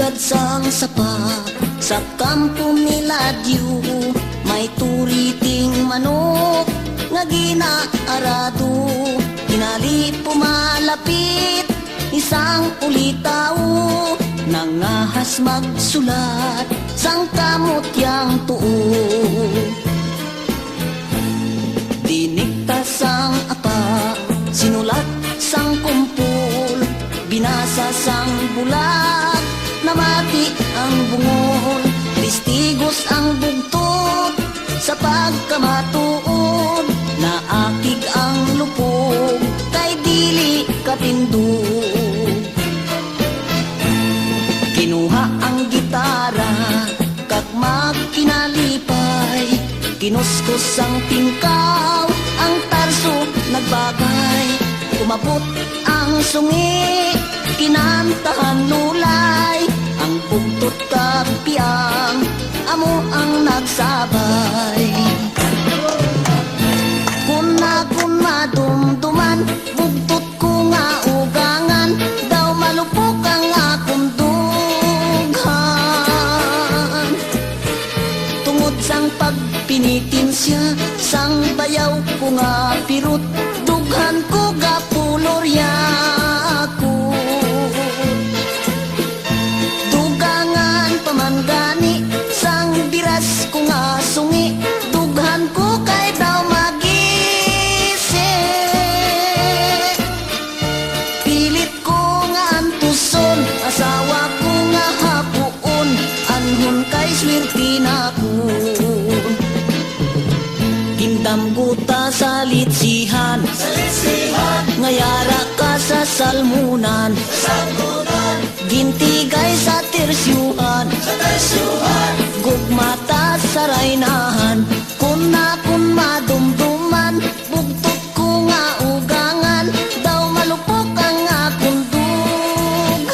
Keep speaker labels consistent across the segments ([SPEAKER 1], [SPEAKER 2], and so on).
[SPEAKER 1] Agad sang sapa sa kampo nila Diyo, may turiting manok nga ginaarado. Hinali pumalapit isang ulitaw, nangahas magsulat sang kamot yang tuo. Dinikta sang apa, sinulat sang kumpul, binasa sang bulat, namati ang bungol. Listigos ang bugtot sa pagkamatuod, naakig ang lupog kay dili katindog. Kinuha ang gitara kag magkinalipay, kinuskos ang tingkaw, ang tarso nagbagay. Kumabot ang sungi, kinantahan lulay, ang bugtot kapiang, amo ang nagsabay. Kun madumduman, bugtot ko nga ugangan, daw malupok ang akong dughan. Tungod sang pagpinitin siya, sang bayaw ko nga pirut, dughan ko gapulorya ko. Dugangan pamangani, sang biras ko nga sungi, dughan ko kay daw magisi. Pilit ko nga antuson, asawa ko nga hapuon, anhon kay swerte na ko. Gindam guta sa litsihan, ngayara ka sa salmunan, gintigay sa tersyuhan, gugmata sa raynahan. Kun madumduman, bugtot ko nga ugangan, daw malupok ang akong dughan.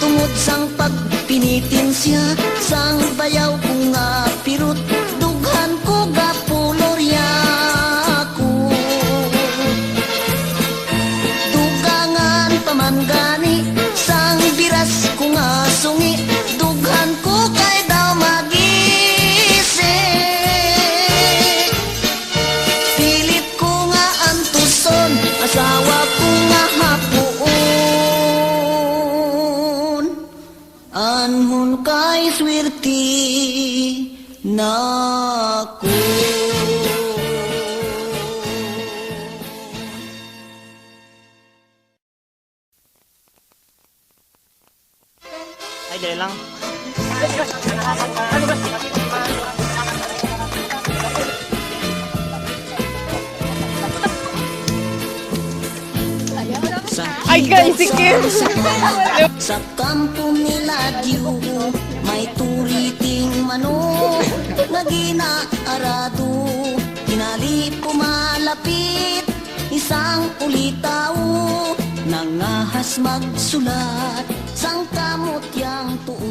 [SPEAKER 1] Tungod sang pagpinitin siya, sang bayaw ko nga pirut, dughan ko gapulorya ko. Dugangan pamangani, sang biras ko nga sungi, dughan ko kay daw magisi. Pilit ko nga antuson, asawa ko nga hapuon, anhon kay swerte na ko.
[SPEAKER 2] Ay, dahil lang.
[SPEAKER 1] Ay guys, si Kim! Sa kampo nila Diyo, may turiting manok nga ginaarado. Hinali pumalapit isang ulitaw, nangahas magsulat sang kamot yang tuo.